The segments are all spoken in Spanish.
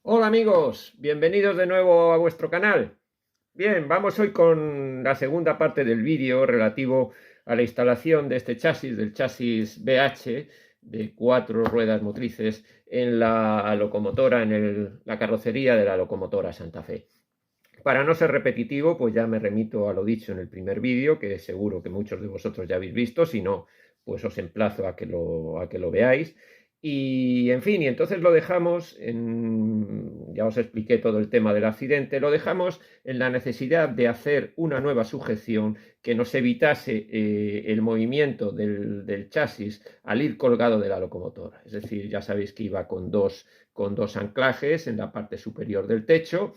Hola amigos, bienvenidos de nuevo a vuestro canal. Bien, vamos hoy con la segunda parte del vídeo relativo a la instalación de este chasis, del chasis BH de 4 ruedas motrices en la locomotora, en la carrocería de la locomotora Santa Fe. Para no ser repetitivo, pues ya me remito a lo dicho en el primer vídeo, que seguro que muchos de vosotros ya habéis visto. Si no, pues os emplazo a que lo veáis. Y en fin, y entonces lo dejamos ya os expliqué todo el tema del accidente, lo dejamos en la necesidad de hacer una nueva sujeción que nos evitase el movimiento del chasis al ir colgado de la locomotora. Es decir, ya sabéis que iba con dos anclajes en la parte superior del techo.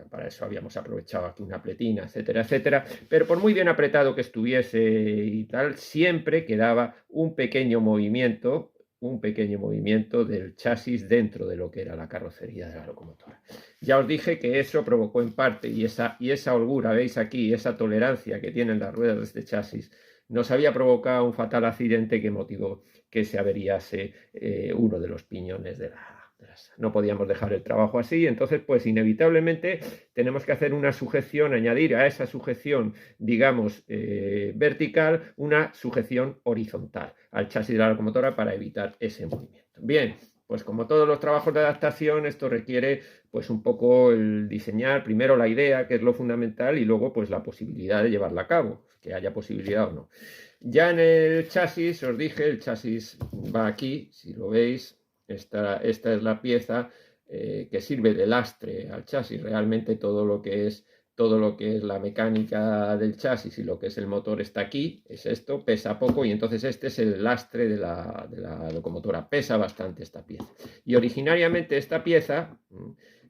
Para eso habíamos aprovechado aquí una pletina, etcétera, etcétera. Pero por muy bien apretado que estuviese y tal, siempre quedaba un pequeño movimiento del chasis dentro de lo que era la carrocería de la locomotora. Ya os dije que eso provocó en parte, y esa holgura, veis aquí, esa tolerancia que tienen las ruedas de este chasis, nos había provocado un fatal accidente que motivó que se averiase uno de los piñones no podíamos dejar el trabajo así. Entonces, pues inevitablemente tenemos que hacer una sujeción, añadir a esa sujeción, digamos, vertical, una sujeción horizontal al chasis de la locomotora para evitar ese movimiento. Bien, pues como todos los trabajos de adaptación, esto requiere pues un poco el diseñar primero la idea, que es lo fundamental, y luego pues la posibilidad de llevarla a cabo, que haya posibilidad o no. Ya en el chasis, os dije, el chasis va aquí, si lo veis, esta es la pieza que sirve de lastre al chasis. Realmente todo lo que es la mecánica del chasis y lo que es el motor está aquí, es esto, pesa poco, y entonces este es el lastre de la locomotora, pesa bastante esta pieza. Y originariamente esta pieza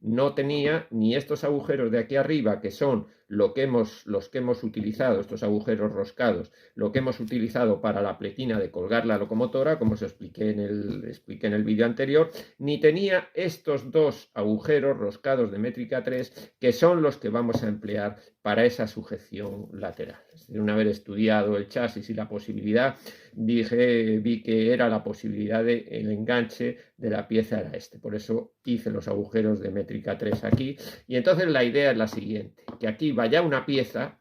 no tenía ni estos agujeros de aquí arriba, que son los que hemos utilizado, estos agujeros roscados, lo que hemos utilizado para la pletina de colgar la locomotora, como os expliqué en el vídeo anterior, ni tenía estos dos agujeros roscados de métrica 3, que son los que vamos a emplear para esa sujeción lateral. Es decir, una vez estudiado el chasis y la posibilidad, vi que era la posibilidad el enganche de la pieza era este. Por eso hice los agujeros de métrica 3 aquí. Y entonces la idea es la siguiente, que aquí vaya una pieza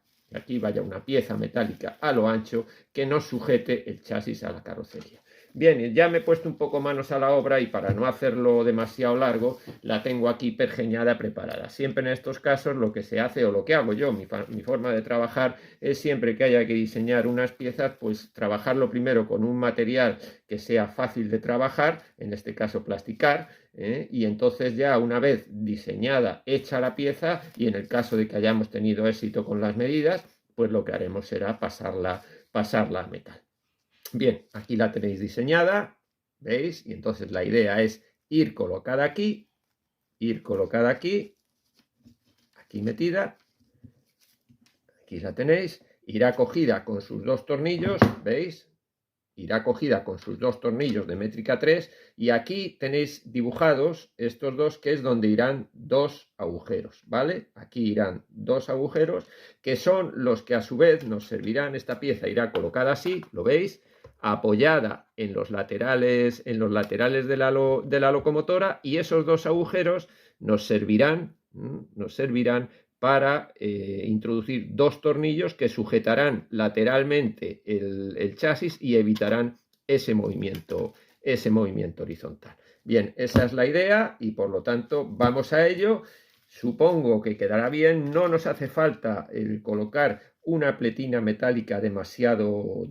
metálica a lo ancho que nos sujete el chasis a la carrocería. Bien, ya me he puesto un poco manos a la obra, y para no hacerlo demasiado largo, la tengo aquí pergeñada, preparada. Siempre en estos casos lo que se hace, o lo que hago yo, mi forma de trabajar, es siempre que haya que diseñar unas piezas, pues trabajarlo primero con un material que sea fácil de trabajar, en este caso plasticar, y entonces ya una vez diseñada, hecha la pieza, y en el caso de que hayamos tenido éxito con las medidas, pues lo que haremos será pasarla a metal. Bien, aquí la tenéis diseñada, ¿veis? Y entonces la idea es ir colocada aquí, aquí metida, aquí la tenéis, irá cogida con sus dos tornillos, ¿veis? Irá cogida con sus dos tornillos de métrica 3, y aquí tenéis dibujados estos dos, que es donde irán dos agujeros, ¿vale? Aquí irán dos agujeros, que son los que a su vez nos servirán. Esta pieza irá colocada así, ¿lo veis?, apoyada en los laterales de la locomotora, y esos dos agujeros nos servirán para introducir dos tornillos que sujetarán lateralmente el chasis y evitarán ese movimiento horizontal. Bien, esa es la idea, y por lo tanto vamos a ello. Supongo que quedará bien. No nos hace falta el colocar una pletina metálica demasiado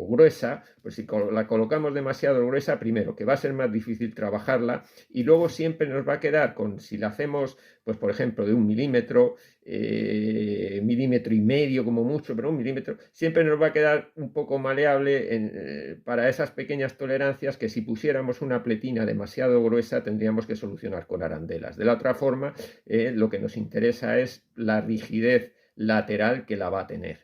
gruesa, pues si la colocamos demasiado gruesa, primero que va a ser más difícil trabajarla, y luego siempre nos va a quedar si la hacemos, pues por ejemplo, de 1 milímetro, milímetro y medio como mucho, pero 1 milímetro, siempre nos va a quedar un poco maleable para esas pequeñas tolerancias que si pusiéramos una pletina demasiado gruesa tendríamos que solucionar con arandelas. De la otra forma, lo que nos interesa es la rigidez lateral que la va a tener,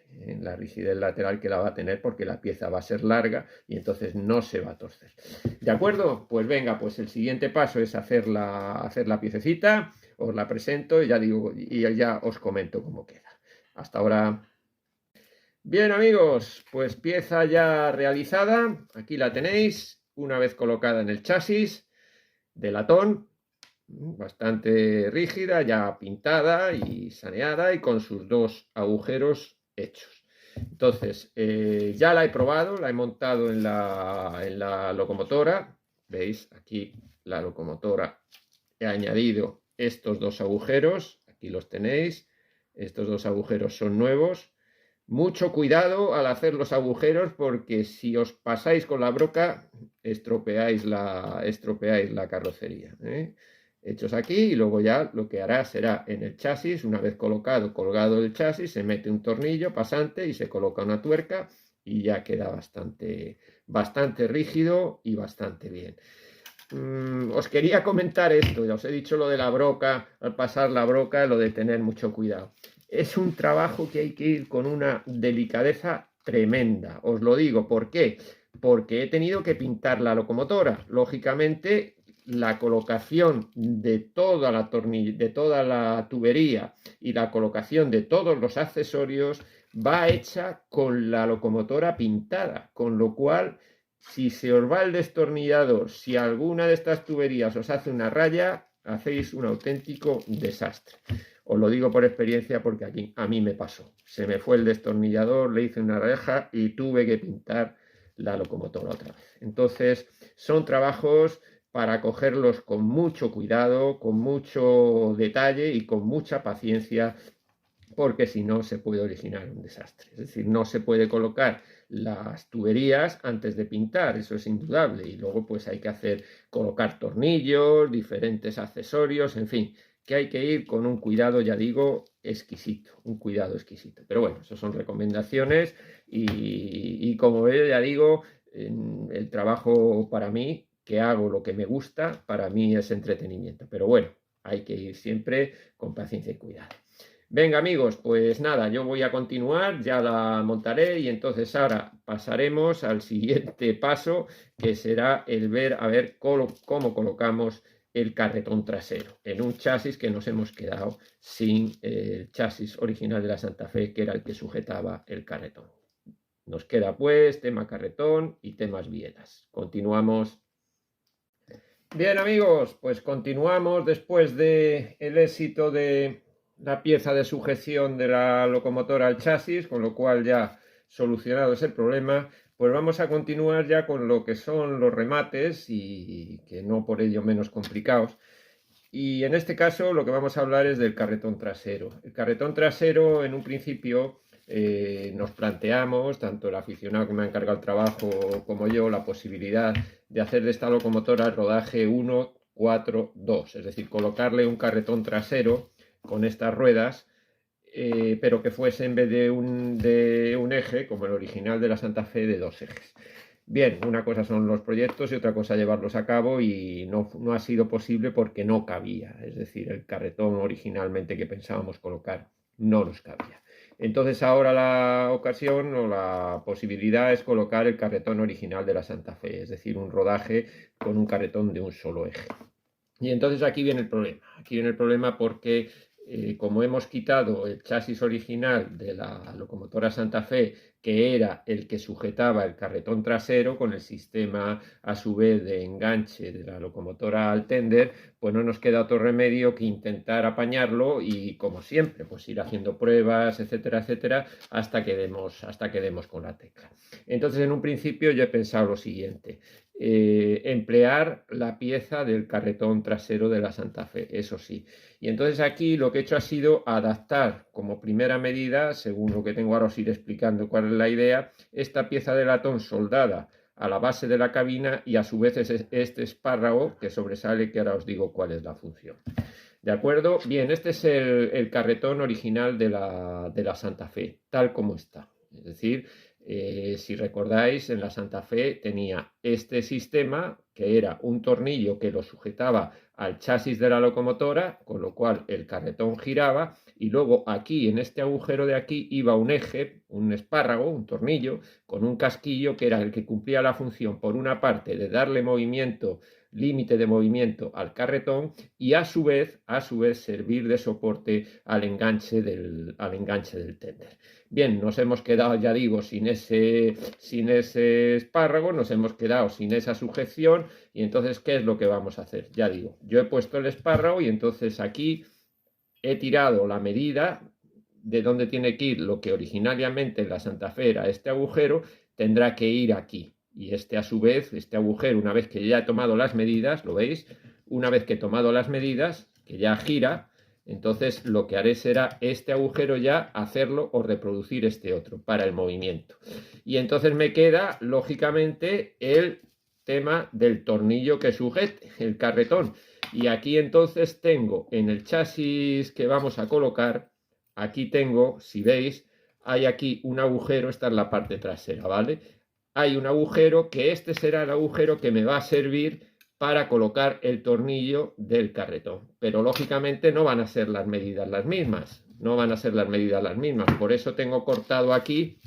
porque la pieza va a ser larga y entonces no se va a torcer. ¿De acuerdo? Pues venga, pues el siguiente paso es hacer la piececita. Os la presento y ya os comento cómo queda. Hasta ahora. Bien amigos, pues pieza ya realizada, aquí la tenéis, una vez colocada en el chasis de latón. bastante rígida, ya pintada y saneada y con sus 2 agujeros hechos. Entonces, ya la he probado, la he montado en la locomotora. ¿Veis? Aquí la locomotora he añadido estos 2 agujeros. Aquí los tenéis. Estos 2 agujeros son nuevos. Mucho cuidado al hacer los agujeros porque si os pasáis con la broca estropeáis la carrocería, ¿eh? Hechos aquí y luego ya lo que hará será en el chasis, una vez colgado el chasis, se mete un tornillo pasante y se coloca una tuerca y ya queda bastante rígido y bastante bien. Os quería comentar esto, ya os he dicho lo de la broca, al pasar la broca, lo de tener mucho cuidado. Es un trabajo que hay que ir con una delicadeza tremenda, os lo digo, ¿por qué? Porque he tenido que pintar la locomotora, lógicamente la colocación de toda la tubería y la colocación de todos los accesorios va hecha con la locomotora pintada, con lo cual si se os va el destornillador, si alguna de estas tuberías os hace una raya, hacéis un auténtico desastre. Os lo digo por experiencia porque aquí a mí me pasó. Se me fue el destornillador, le hice una reja y tuve que pintar la locomotora otra vez. Entonces, son trabajos para cogerlos con mucho cuidado, con mucho detalle y con mucha paciencia, porque si no se puede originar un desastre. Es decir, no se puede colocar las tuberías antes de pintar, eso es indudable, y luego pues hay que colocar tornillos, diferentes accesorios, en fin, que hay que ir con un cuidado, ya digo, exquisito, un cuidado exquisito. Pero bueno, eso son recomendaciones y como veis, ya digo, el trabajo para mí, que hago lo que me gusta, para mí es entretenimiento. Pero bueno, hay que ir siempre con paciencia y cuidado. Venga amigos, pues nada, yo voy a continuar, ya la montaré y entonces ahora pasaremos al siguiente paso, que será el ver a ver cómo colocamos el carretón trasero en un chasis que nos hemos quedado sin el chasis original de la Santa Fe, que era el que sujetaba el carretón. Nos queda pues tema carretón y temas bielas. Continuamos. Bien amigos, pues continuamos después del éxito de la pieza de sujeción de la locomotora al chasis, con lo cual ya solucionado ese problema, pues vamos a continuar ya con lo que son los remates y que no por ello menos complicados. Y en este caso lo que vamos a hablar es del carretón trasero. El carretón trasero en un principio nos planteamos, tanto el aficionado que me ha encargado el trabajo como yo, la posibilidad de hacer de esta locomotora el rodaje 1, 4, 2, es decir, colocarle un carretón trasero con estas ruedas, pero que fuese en vez de un eje, como el original de la Santa Fe, de 2 ejes. Bien, una cosa son los proyectos y otra cosa llevarlos a cabo y no ha sido posible porque no cabía, es decir, el carretón originalmente que pensábamos colocar no nos cabía. Entonces ahora la ocasión o la posibilidad es colocar el carretón original de la Santa Fe, es decir, un rodaje con un carretón de un solo eje. Y entonces aquí viene el problema porque como hemos quitado el chasis original de la locomotora Santa Fe, que era el que sujetaba el carretón trasero con el sistema a su vez de enganche de la locomotora al tender, pues no nos queda otro remedio que intentar apañarlo y como siempre, pues ir haciendo pruebas, etcétera, etcétera, hasta que demos con la tecla. Entonces en un principio yo he pensado lo siguiente: emplear la pieza del carretón trasero de la Santa Fe, eso sí. Y entonces aquí lo que he hecho ha sido adaptar como primera medida, según lo que tengo ahora os iré explicando cuál es la idea, esta pieza de latón soldada a la base de la cabina y a su vez este espárrago que sobresale, que ahora os digo cuál es la función. ¿De acuerdo? Bien, este es el carretón original de la Santa Fe, tal como está. Es decir, si recordáis, en la Santa Fe tenía este sistema, que era un tornillo que lo sujetaba al chasis de la locomotora, con lo cual el carretón giraba, y luego aquí, en este agujero de aquí, iba un eje, un espárrago, un tornillo, con un casquillo que era el que cumplía la función, por una parte, de darle movimiento límite de movimiento al carretón y a su vez servir de soporte al enganche del tender. Bien, nos hemos quedado, ya digo, sin ese espárrago, nos hemos quedado sin esa sujeción y entonces, ¿qué es lo que vamos a hacer? Ya digo, yo he puesto el espárrago y entonces aquí he tirado la medida de dónde tiene que ir lo que originariamente en la Santa Fe era este agujero, tendrá que ir aquí. Y a su vez, este agujero, una vez que ya he tomado las medidas, ¿lo veis? Una vez que he tomado las medidas, que ya gira, entonces lo que haré será este agujero ya hacerlo o reproducir este otro para el movimiento. Y entonces me queda, lógicamente, el tema del tornillo que sujete, el carretón. Y aquí entonces tengo en el chasis que vamos a colocar, aquí tengo, si veis, hay aquí un agujero, esta es la parte trasera, ¿vale? Hay un agujero que este será el agujero que me va a servir para colocar el tornillo del carretón. Pero lógicamente no van a ser las medidas las mismas, no van a ser las medidas las mismas. Por eso tengo cortado aquí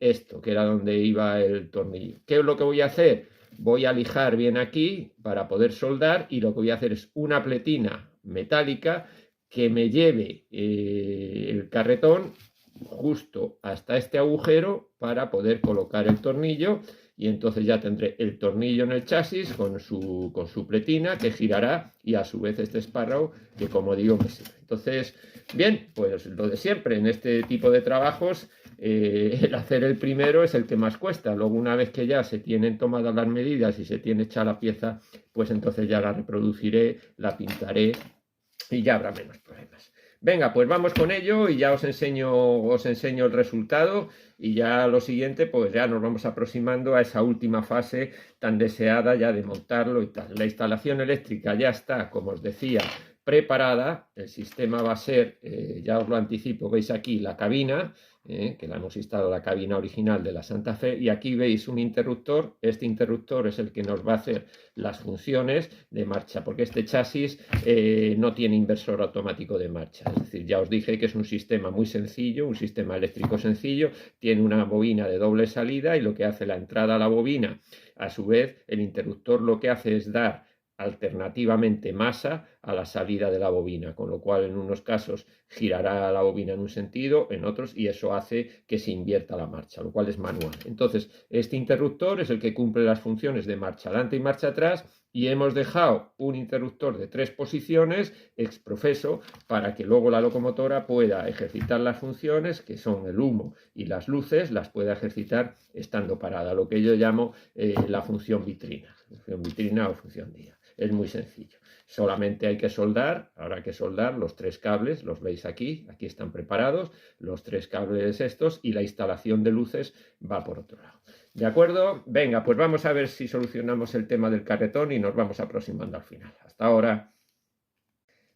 esto, que era donde iba el tornillo. ¿Qué es lo que voy a hacer? Voy a lijar bien aquí para poder soldar y lo que voy a hacer es una pletina metálica que me lleve el carretón justo hasta este agujero para poder colocar el tornillo y entonces ya tendré el tornillo en el chasis con su pletina que girará y a su vez este espárrago que, como digo, me sirve. Entonces, bien, pues lo de siempre en este tipo de trabajos, el hacer el primero es el que más cuesta. Luego, una vez que ya se tienen tomadas las medidas y se tiene hecha la pieza, pues entonces ya la reproduciré, la pintaré y ya habrá menos problemas. Venga, pues vamos con ello y ya os enseño el resultado y ya lo siguiente, pues ya nos vamos aproximando a esa última fase tan deseada ya de montarlo y tal. La instalación eléctrica ya está, como os decía, preparada. El sistema va a ser, ya os lo anticipo, veis aquí la cabina, que la hemos instalado, la cabina original de la Santa Fe, y aquí veis un interruptor. Este interruptor es el que nos va a hacer las funciones de marcha, porque este chasis no tiene inversor automático de marcha. Es decir, ya os dije que es un sistema muy sencillo, un sistema eléctrico sencillo, tiene una bobina de doble salida y lo que hace la entrada a la bobina, a su vez el interruptor lo que hace es dar alternativamente masa a la salida de la bobina, con lo cual en unos casos girará la bobina en un sentido, en otros, y eso hace que se invierta la marcha, lo cual es manual. Entonces, este interruptor es el que cumple las funciones de marcha adelante y marcha atrás, y hemos dejado un interruptor de 3 posiciones exprofeso para que luego la locomotora pueda ejercitar las funciones que son el humo y las luces, las pueda ejercitar estando parada, lo que yo llamo la función vitrina o función día. Es muy sencillo. Solamente hay que soldar, habrá que soldar los 3 cables, los veis aquí están preparados, los 3 cables estos, y la instalación de luces va por otro lado. ¿De acuerdo? Venga, pues vamos a ver si solucionamos el tema del carretón y nos vamos aproximando al final. Hasta ahora.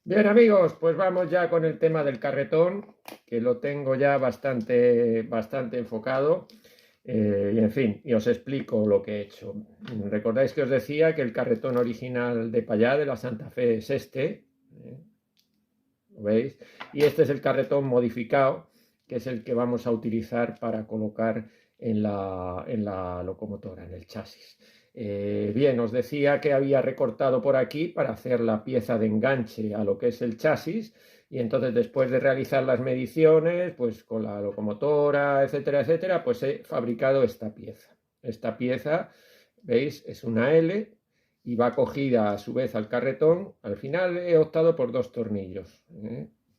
Bien, amigos, pues vamos ya con el tema del carretón, que lo tengo ya bastante enfocado. Y en fin, y os explico lo que he hecho. Recordáis que os decía que el carretón original de Payá, de la Santa Fe, es este. ¿Lo veis? Y este es el carretón modificado, que es el que vamos a utilizar para colocar en la locomotora, en el chasis. Bien, os decía que había recortado por aquí para hacer la pieza de enganche a lo que es el chasis. Y entonces, después de realizar las mediciones, pues con la locomotora, etcétera, etcétera, pues he fabricado esta pieza. Esta pieza, ¿veis? Es una L y va cogida a su vez al carretón. Al final he optado por 2 tornillos.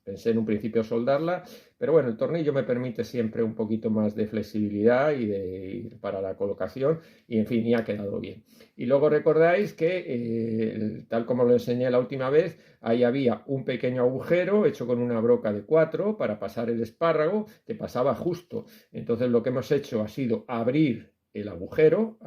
Pensé en un principio soldarla, pero bueno, el tornillo me permite siempre un poquito más de flexibilidad y para la colocación, y en fin, y ha quedado bien. Y luego recordáis que, tal como lo enseñé la última vez, ahí había un pequeño agujero hecho con una broca de 4 para pasar el espárrago, que pasaba justo. Entonces lo que hemos hecho ha sido abrir el agujero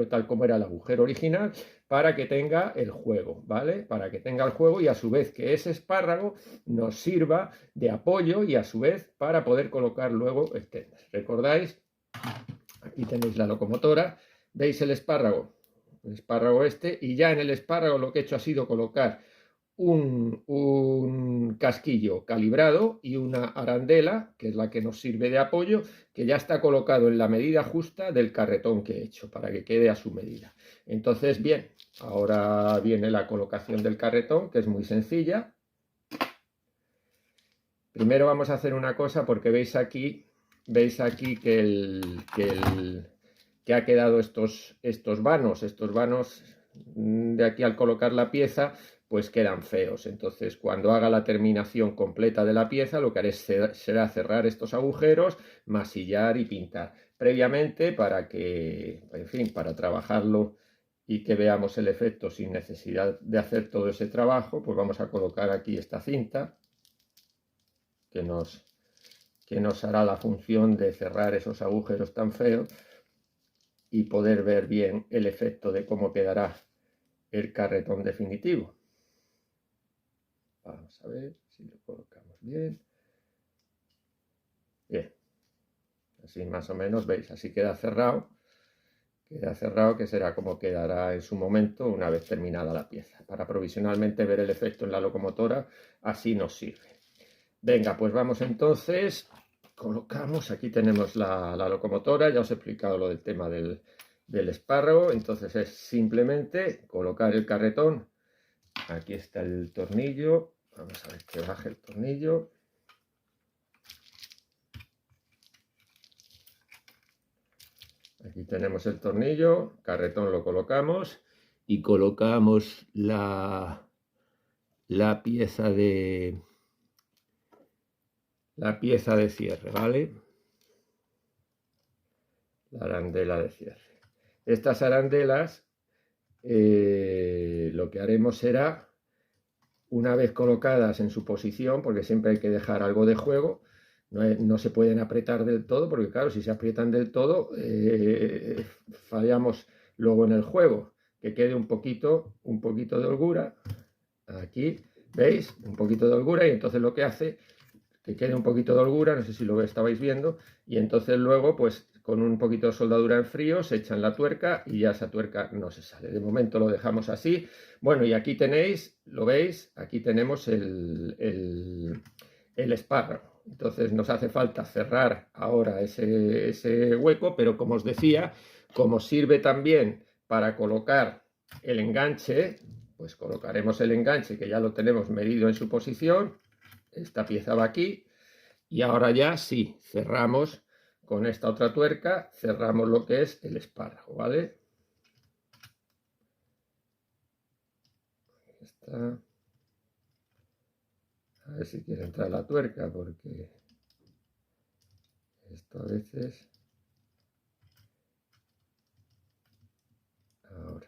tal como era el agujero original, para que tenga el juego, ¿vale? Para que tenga el juego y a su vez que ese espárrago nos sirva de apoyo y a su vez para poder colocar luego el tender. ¿Recordáis? Aquí tenéis la locomotora, veis el espárrago este, y ya en el espárrago lo que he hecho ha sido colocar un casquillo calibrado y una arandela, que es la que nos sirve de apoyo, que ya está colocado en la medida justa del carretón que he hecho, para que quede a su medida. Entonces, bien, ahora viene la colocación del carretón, que es muy sencilla. Primero vamos a hacer una cosa, porque veis aquí que ha quedado estos vanos de aquí al colocar la pieza, pues quedan feos. Entonces, cuando haga la terminación completa de la pieza, lo que haré será cerrar estos agujeros, masillar y pintar previamente, para que, en fin, para trabajarlo y que veamos el efecto sin necesidad de hacer todo ese trabajo. Pues vamos a colocar aquí esta cinta que nos hará la función de cerrar esos agujeros tan feos y poder ver bien el efecto de cómo quedará el carretón definitivo. Vamos a ver si lo colocamos bien. Bien, así más o menos veis, así queda cerrado, que será como quedará en su momento una vez terminada la pieza. Para provisionalmente ver el efecto en la locomotora, así nos sirve. Venga, pues vamos entonces, colocamos, aquí tenemos la locomotora, ya os he explicado lo del tema del espárrago. Entonces es simplemente colocar el carretón, aquí está el tornillo, vamos a ver que baje el tornillo. Aquí tenemos el tornillo, carretón lo colocamos y colocamos la pieza de cierre, ¿vale? La arandela de cierre. Estas arandelas, lo que haremos será, una vez colocadas en su posición, porque siempre hay que dejar algo de juego, no se pueden apretar del todo, porque claro, si se aprietan del todo, fallamos luego en el juego. Que quede un poquito de holgura, aquí, ¿veis? Un poquito de holgura, y entonces lo que hace, que quede un poquito de holgura, no sé si lo estabais viendo, y entonces luego, pues con un poquito de soldadura en frío, se echan la tuerca y ya esa tuerca no se sale. De momento lo dejamos así. Bueno, y aquí tenéis, ¿lo veis? Aquí tenemos el espárrago. Entonces nos hace falta cerrar ahora ese hueco, pero como os decía, como sirve también para colocar el enganche, pues colocaremos el enganche, que ya lo tenemos medido en su posición. Esta pieza va aquí, y ahora ya sí, cerramos con esta otra tuerca, cerramos lo que es el espárrago, ¿vale? Ahí está. A ver si quiere entrar la tuerca, porque esto a veces... Ahora.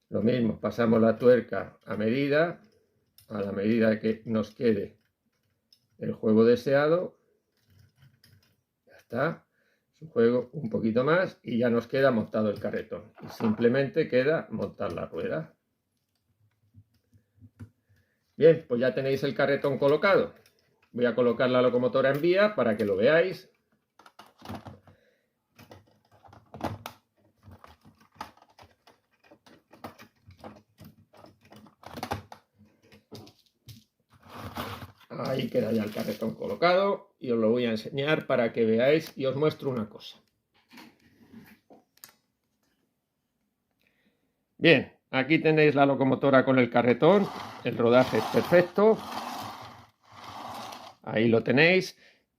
Lo mismo, pasamos la tuerca a la medida que nos quede el juego deseado. Ya está. Su juego un poquito más y ya nos queda montado el carretón. Y simplemente queda montar la rueda. Bien, pues ya tenéis el carretón colocado. Voy a colocar la locomotora en vía para que lo veáis. Ahí queda ya el carretón colocado y os lo voy a enseñar para que veáis, y os muestro una cosa. Bien, aquí tenéis la locomotora con el carretón, el rodaje es perfecto, ahí lo tenéis,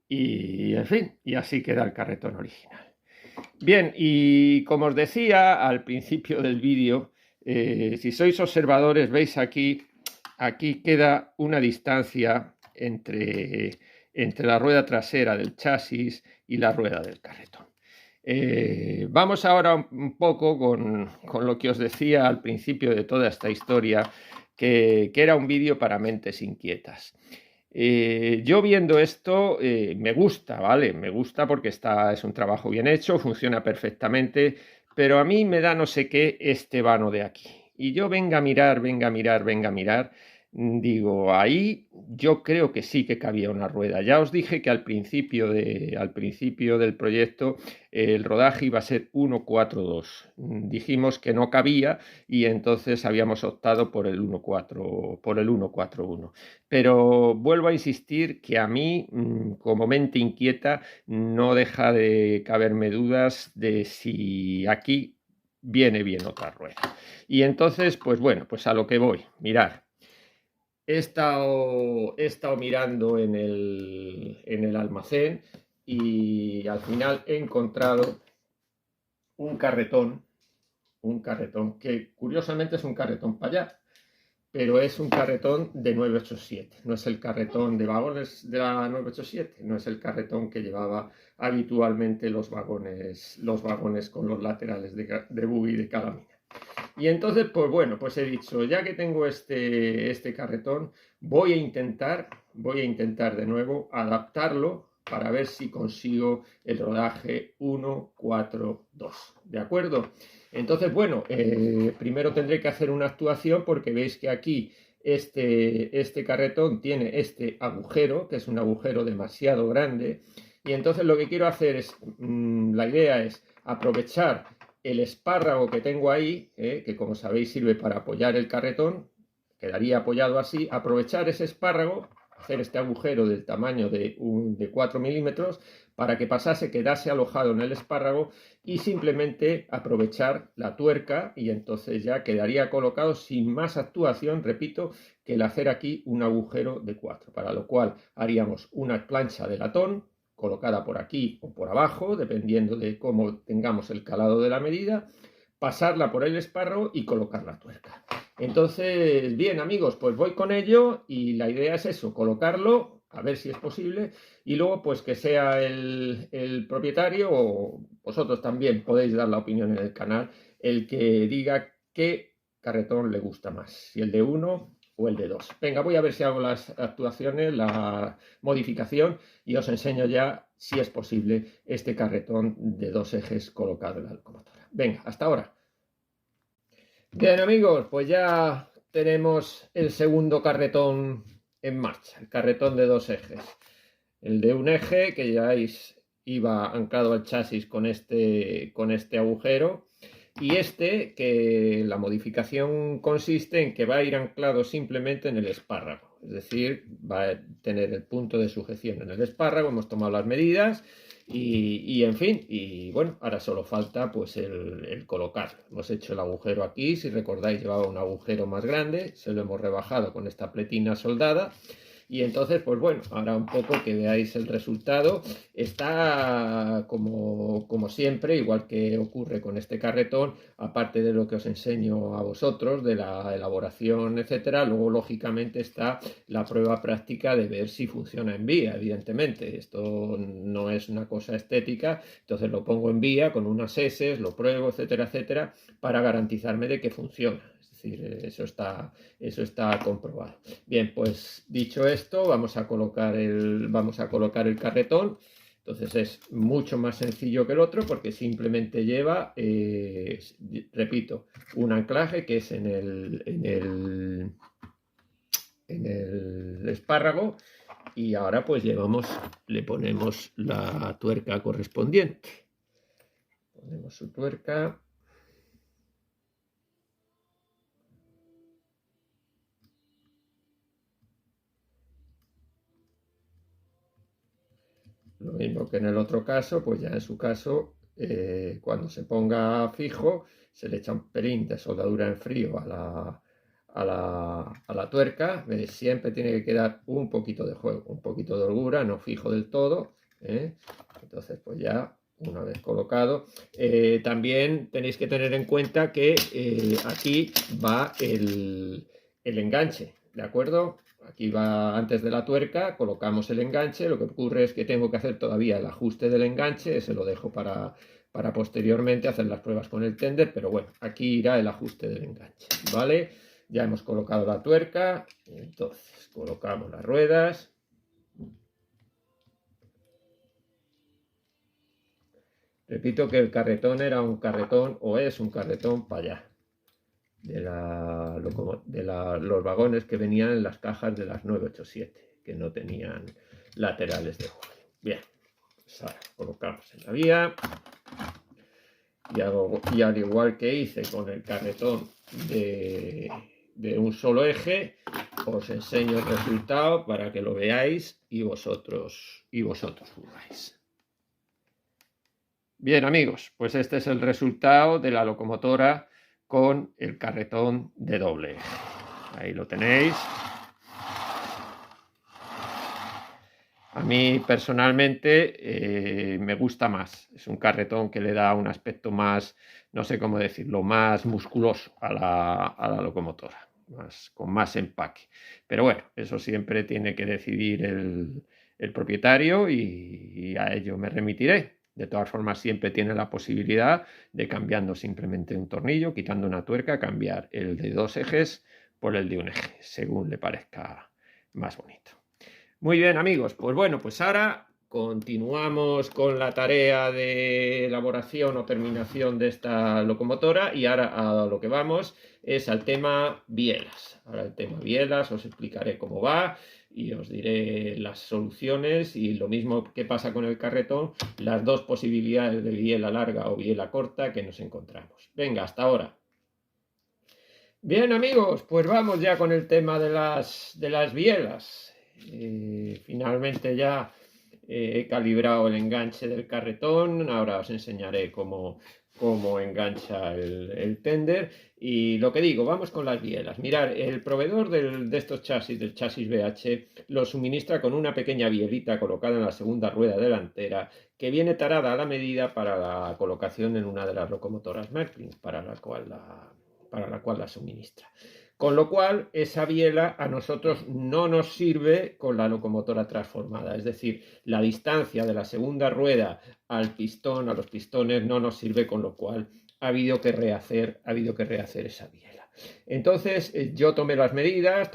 y en fin, y así queda el carretón original. Bien, y como os decía al principio del vídeo, si sois observadores, veis aquí queda una distancia entre la rueda trasera del chasis y la rueda del carretón. Vamos ahora un poco con lo que os decía al principio de toda esta historia, que era un vídeo para mentes inquietas. Yo viendo esto me gusta, ¿vale? Me gusta porque es un trabajo bien hecho, funciona perfectamente, pero a mí me da no sé qué este vano de aquí. Y yo venga a mirar, Digo, ahí yo creo que sí que cabía una rueda. Ya os dije que al principio del proyecto el rodaje iba a ser 1-4-2. Dijimos que no cabía y entonces habíamos optado por el 1-4-1. Pero vuelvo a insistir que a mí, como mente inquieta, no deja de caberme dudas de si aquí viene bien otra rueda. Y entonces, pues bueno, pues a lo que voy. Mirad. He estado mirando en el almacén y al final he encontrado un carretón que curiosamente es un carretón para allá, pero es un carretón de 987. No es el carretón de vagones de la 987, no es el carretón que llevaba habitualmente los vagones con los laterales de buggy de calamina. Y entonces, pues bueno, pues he dicho, ya que tengo este carretón, voy a intentar de nuevo adaptarlo para ver si consigo el rodaje 1-4-2. ¿De acuerdo? Entonces, bueno, primero tendré que hacer una actuación porque veis que aquí este carretón tiene este agujero, que es un agujero demasiado grande. Y entonces lo que quiero hacer es, la idea es aprovechar el espárrago que tengo ahí, que como sabéis sirve para apoyar el carretón, quedaría apoyado así, aprovechar ese espárrago, hacer este agujero del tamaño de 4 milímetros para que quedase alojado en el espárrago y simplemente aprovechar la tuerca y entonces ya quedaría colocado sin más actuación, repito, que el hacer aquí un agujero de 4, para lo cual haríamos una plancha de latón colocada por aquí o por abajo, dependiendo de cómo tengamos el calado de la medida, pasarla por el espárrago y colocar la tuerca. Entonces, bien amigos, pues voy con ello y la idea es eso, colocarlo, a ver si es posible, y luego pues que sea el propietario o vosotros también podéis dar la opinión en el canal, el que diga qué carretón le gusta más, si el de 1 o el de 2. Venga, voy a ver si hago las actuaciones, la modificación y os enseño ya, si es posible, este carretón de 2 ejes colocado en la locomotora. Venga, hasta ahora. Bien amigos, pues ya tenemos el segundo carretón en marcha, el carretón de 2 ejes. El de un eje, que ya iba anclado al chasis con este agujero, y que la modificación consiste en que va a ir anclado simplemente en el espárrago, es decir, va a tener el punto de sujeción en el espárrago. Hemos tomado las medidas y en fin, y bueno, ahora solo falta pues el colocarlo. Hemos hecho el agujero aquí, si recordáis llevaba un agujero más grande, se lo hemos rebajado con esta pletina soldada. Y entonces, pues bueno, ahora un poco que veáis el resultado. Está como siempre, igual que ocurre con este carretón, aparte de lo que os enseño a vosotros, de la elaboración, etcétera, luego lógicamente está la prueba práctica de ver si funciona en vía, evidentemente. Esto no es una cosa estética, entonces lo pongo en vía con unas S, lo pruebo, etcétera, etcétera, para garantizarme de que funciona. Es decir, eso está comprobado. Bien, pues dicho esto, vamos a colocar el carretón. Entonces es mucho más sencillo que el otro porque simplemente lleva, repito, un anclaje que es en el espárrago, y ahora pues le ponemos la tuerca correspondiente. Ponemos su tuerca. Lo mismo que en el otro caso, pues ya en su caso, cuando se ponga fijo, se le echa un pelín de soldadura en frío a la tuerca. Siempre tiene que quedar un poquito de juego, un poquito de holgura, no fijo del todo. Entonces, pues ya una vez colocado, también tenéis que tener en cuenta que aquí va el enganche, ¿de acuerdo? Aquí va antes de la tuerca, colocamos el enganche. Lo que ocurre es que tengo que hacer todavía el ajuste del enganche, ese lo dejo para posteriormente hacer las pruebas con el tender, pero bueno, aquí irá el ajuste del enganche, ¿vale? Ya hemos colocado la tuerca, entonces colocamos las ruedas. Repito que el carretón era un carretón o es un carretón para allá. los vagones que venían en las cajas de las 987, que no tenían laterales de juego. Bien, pues ahora colocamos en la vía y al igual que hice con el carretón de un solo eje, os enseño el resultado para que lo veáis y vosotros jugáis. Bien, amigos, pues este es el resultado de la locomotora con el carretón de doble eje. Ahí lo tenéis. A mí personalmente me gusta más. Es un carretón que le da un aspecto más, no sé cómo decirlo, más musculoso a la locomotora, con más empaque. Pero bueno, eso siempre tiene que decidir el propietario y a ello me remitiré. De todas formas, siempre tiene la posibilidad de, cambiando simplemente un tornillo, quitando una tuerca, cambiar el de 2 ejes por el de un eje, según le parezca más bonito. Muy bien, amigos, pues bueno, pues ahora continuamos con la tarea de elaboración o terminación de esta locomotora y ahora a lo que vamos es al tema bielas. Ahora el tema bielas os explicaré cómo va y os diré las soluciones y lo mismo que pasa con el carretón, las dos posibilidades de biela larga o biela corta que nos encontramos. Venga, hasta ahora. Bien, amigos, pues vamos ya con el tema de las bielas. Finalmente ya he calibrado el enganche del carretón. Ahora os enseñaré cómo engancha el tender. Y lo que digo, vamos con las bielas. Mirad, el proveedor de estos chasis, del chasis BH, lo suministra con una pequeña bielita colocada en la segunda rueda delantera que viene tarada a la medida para la colocación en una de las locomotoras Merklin, para la cual la suministra. Con lo cual, esa biela a nosotros no nos sirve con la locomotora transformada. Es decir, la distancia de la segunda rueda al pistón, a los pistones, no nos sirve, con lo cual ha habido que rehacer esa biela. Entonces, yo tomé las medidas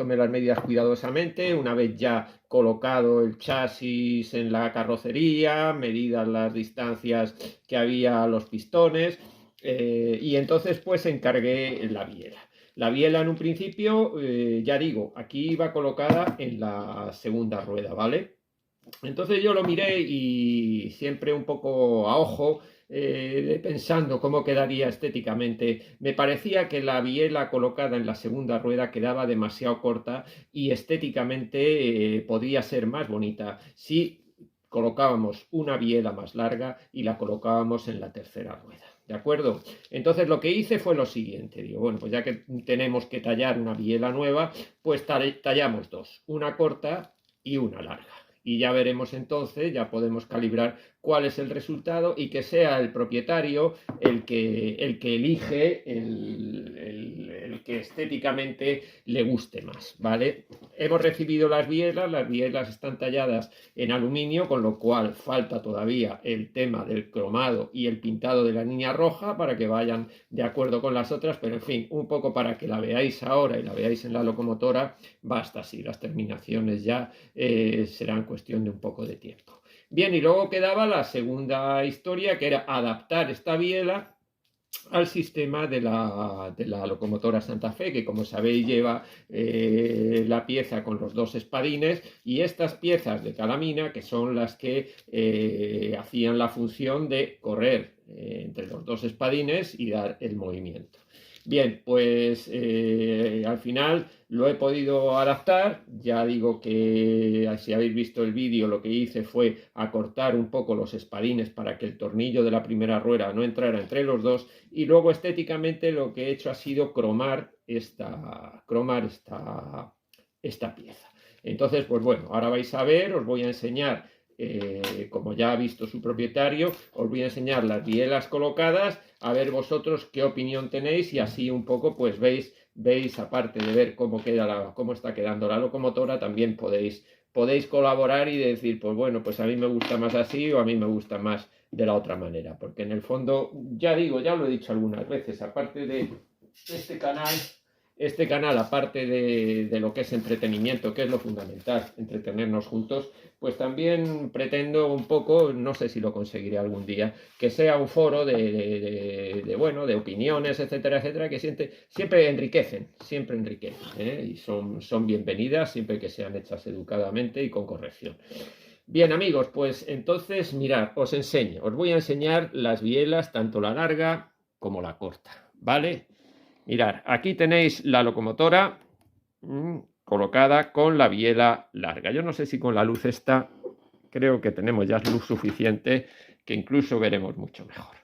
cuidadosamente, una vez ya colocado el chasis en la carrocería, medidas las distancias que había a los pistones, y entonces pues encargué la biela. La biela en un principio, ya digo, aquí iba colocada en la segunda rueda, ¿vale? Entonces yo lo miré y siempre un poco a ojo, pensando cómo quedaría estéticamente. Me parecía que la biela colocada en la segunda rueda quedaba demasiado corta y estéticamente podría ser más bonita si colocábamos una biela más larga y la colocábamos en la tercera rueda. ¿De acuerdo? Entonces lo que hice fue lo siguiente. Digo, bueno, pues ya que tenemos que tallar una biela nueva, pues tallamos dos, una corta y una larga. Y ya veremos entonces, ya podemos calibrar cuál es el resultado y que sea el propietario el que elige el que estéticamente le guste más, ¿vale? Hemos recibido las bielas están talladas en aluminio, con lo cual falta todavía el tema del cromado y el pintado de la línea roja para que vayan de acuerdo con las otras, pero en fin, un poco para que la veáis ahora y la veáis en la locomotora, basta así, las terminaciones ya serán cuestión de un poco de tiempo. Bien, y luego quedaba la segunda historia, que era adaptar esta biela al sistema de la locomotora Santa Fe, que como sabéis lleva la pieza con los dos espadines y estas piezas de calamina, que son las que hacían la función de correr entre los dos espadines y dar el movimiento. Bien, pues al final lo he podido adaptar. Ya digo que si habéis visto el vídeo, lo que hice fue acortar un poco los espadines para que el tornillo de la primera rueda no entrara entre los dos, y luego estéticamente lo que he hecho ha sido cromar esta pieza. Entonces, pues bueno, ahora vais a ver, os voy a enseñar, como ya ha visto su propietario, os voy a enseñar las bielas colocadas, a ver vosotros qué opinión tenéis y así un poco pues veis, aparte de ver cómo está quedando la locomotora, también podéis colaborar y decir, pues bueno, pues a mí me gusta más así o a mí me gusta más de la otra manera, porque en el fondo, ya digo, ya lo he dicho algunas veces, aparte de este canal, este canal, aparte de lo que es entretenimiento, que es lo fundamental, entretenernos juntos, pues también pretendo un poco, no sé si lo conseguiré algún día, que sea un foro bueno, de opiniones, etcétera, etcétera, que siempre enriquecen, ¿eh? Y son bienvenidas siempre que sean hechas educadamente y con corrección. Bien, amigos, pues entonces, mirad, os voy a enseñar las bielas, tanto la larga como la corta, ¿vale? Mirad, aquí tenéis la locomotora colocada con la biela larga. Yo no sé si con la luz esta, creo que tenemos ya luz suficiente, que incluso veremos mucho mejor.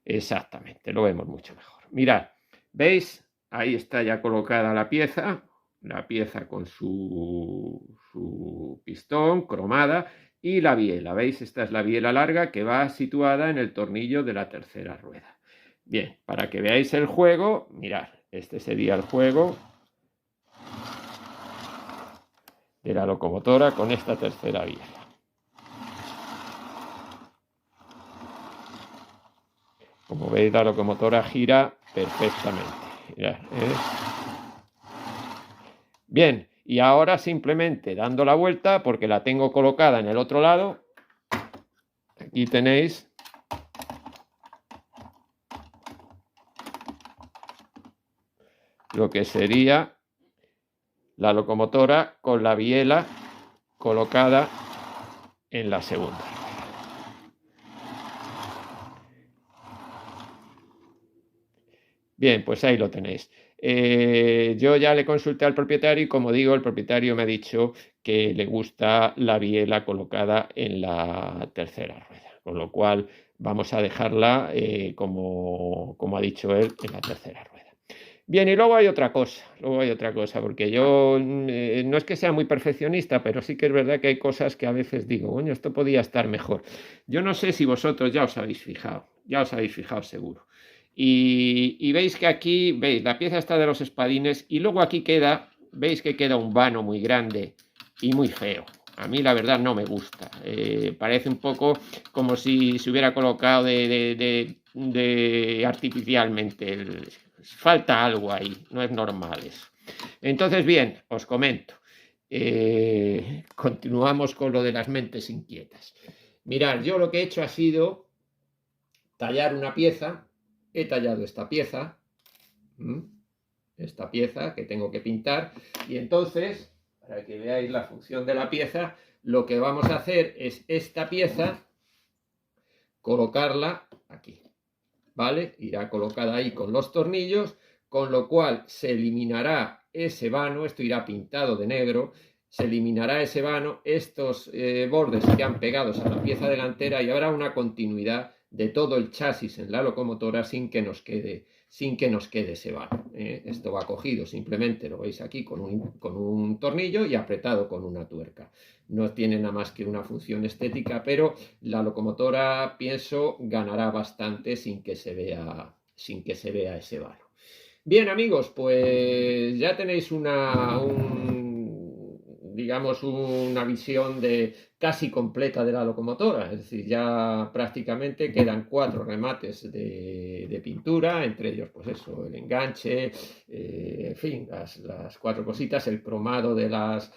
Exactamente, lo vemos mucho mejor. Mirad, ¿veis? Ahí está ya colocada la pieza con su pistón cromada y la biela. ¿Veis? Esta es la biela larga que va situada en el tornillo de la tercera rueda. Bien, para que veáis el juego, mirad, este sería el juego de la locomotora con esta tercera biela. Como veis, la locomotora gira perfectamente. Mirad, Bien, y ahora simplemente dando la vuelta, porque la tengo colocada en el otro lado, aquí tenéis lo que sería la locomotora con la biela colocada en la segunda. Bien, pues ahí lo tenéis. Yo ya le consulté al propietario y, como digo, el propietario me ha dicho que le gusta la biela colocada en la tercera rueda, con lo cual vamos a dejarla, como ha dicho él, en la tercera rueda. Bien, y luego hay otra cosa, porque yo no es que sea muy perfeccionista, pero sí que es verdad que hay cosas que a veces digo, bueno, esto podía estar mejor. Yo no sé si vosotros ya os habéis fijado seguro. Y veis que aquí, veis, la pieza está de los espadines y luego aquí veis que queda un vano muy grande y muy feo. A mí la verdad no me gusta. Parece un poco como si se hubiera colocado artificialmente. Falta algo ahí, no es normal eso. Entonces, bien, os comento. Continuamos con lo de las mentes inquietas. Mirad, yo lo que he hecho ha sido tallar una pieza. He tallado esta pieza que tengo que pintar, y entonces, para que veáis la función de la pieza, lo que vamos a hacer es esta pieza colocarla aquí, ¿vale? Irá colocada ahí con los tornillos, con lo cual se eliminará ese vano, esto irá pintado de negro, se eliminará ese vano, estos bordes quedan pegados a la pieza delantera y habrá una continuidad de todo el chasis en la locomotora sin que nos quede ese vano. Esto va cogido, simplemente lo veis aquí con un tornillo y apretado con una tuerca. No tiene nada más que una función estética, pero la locomotora, pienso, ganará bastante sin que se vea ese vano. Bien, amigos, pues ya tenéis digamos, una visión casi completa de la locomotora. Es decir, ya prácticamente quedan 4 remates de pintura, entre ellos, pues eso, el enganche, en fin, las 4 cositas, el cromado de las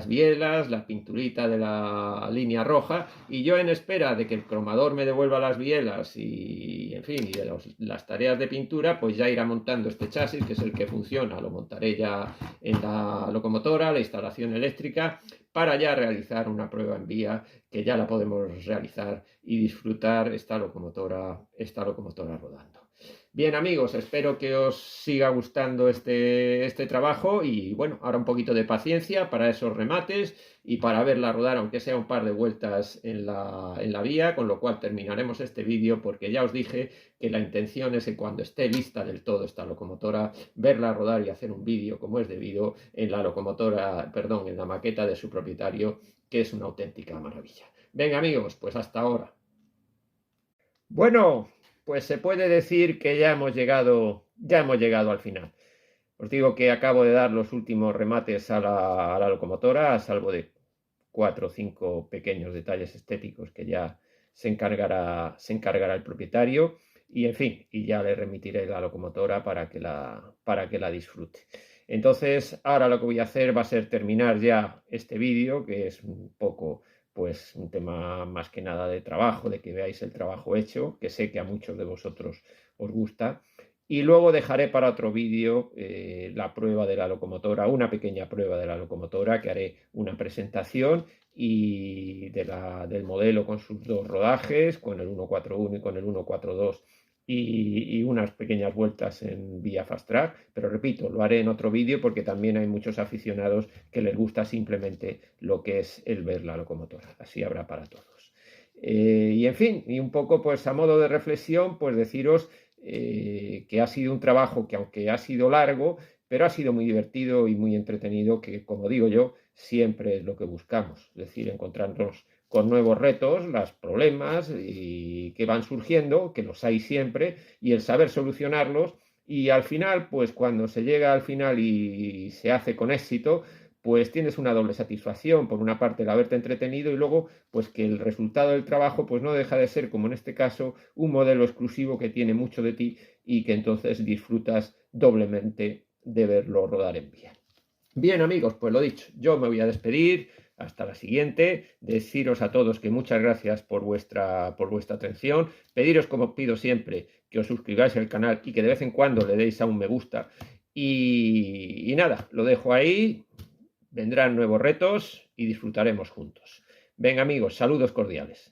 bielas, la pinturita de la línea roja, y yo, en espera de que el cromador me devuelva las bielas y, en fin, y de las tareas de pintura, pues ya irá montando este chasis, que es el que funciona. Lo montaré ya en la locomotora, la instalación eléctrica, para ya realizar una prueba en vía, que ya la podemos realizar y disfrutar esta locomotora rodando. Bien, amigos, espero que os siga gustando este trabajo, y bueno, ahora un poquito de paciencia para esos remates y para verla rodar, aunque sea un par de vueltas en la vía, con lo cual terminaremos este vídeo, porque ya os dije que la intención es que cuando esté lista del todo esta locomotora, verla rodar y hacer un vídeo como es debido en la maqueta de su propietario, que es una auténtica maravilla. Venga, amigos, pues hasta ahora. Bueno, pues se puede decir que ya hemos llegado al final. Os digo que acabo de dar los últimos remates a la locomotora, a salvo de 4 o 5 pequeños detalles estéticos que ya se encargará el propietario, y en fin, y ya le remitiré la locomotora para que la disfrute. Entonces, ahora lo que voy a hacer va a ser terminar ya este vídeo, que es un poco, pues, un tema más que nada de trabajo, de que veáis el trabajo hecho, que sé que a muchos de vosotros os gusta. Y luego dejaré para otro vídeo la prueba de la locomotora, una pequeña prueba de la locomotora, que haré una presentación y del modelo con sus dos rodajes, con el 141 y con el 142 y unas pequeñas vueltas en vía fast track, pero repito, lo haré en otro vídeo porque también hay muchos aficionados que les gusta simplemente lo que es el ver la locomotora, así habrá para todos. Y en fin, y un poco pues a modo de reflexión, pues deciros que ha sido un trabajo que aunque ha sido largo, pero ha sido muy divertido y muy entretenido, que como digo yo, siempre es lo que buscamos, es decir, encontrarnos con nuevos retos, los problemas y que van surgiendo, que los hay siempre, y el saber solucionarlos. Y al final, pues cuando se llega al final y se hace con éxito, pues tienes una doble satisfacción. Por una parte, el haberte entretenido y luego, pues que el resultado del trabajo, pues no deja de ser, como en este caso, un modelo exclusivo que tiene mucho de ti y que entonces disfrutas doblemente de verlo rodar en vía. Bien, amigos, pues lo dicho, yo me voy a despedir. Hasta la siguiente. Deciros a todos que muchas gracias por vuestra atención. Pediros, como pido siempre, que os suscribáis al canal y que de vez en cuando le deis a un me gusta. Y nada, lo dejo ahí. Vendrán nuevos retos y disfrutaremos juntos. Venga, amigos, saludos cordiales.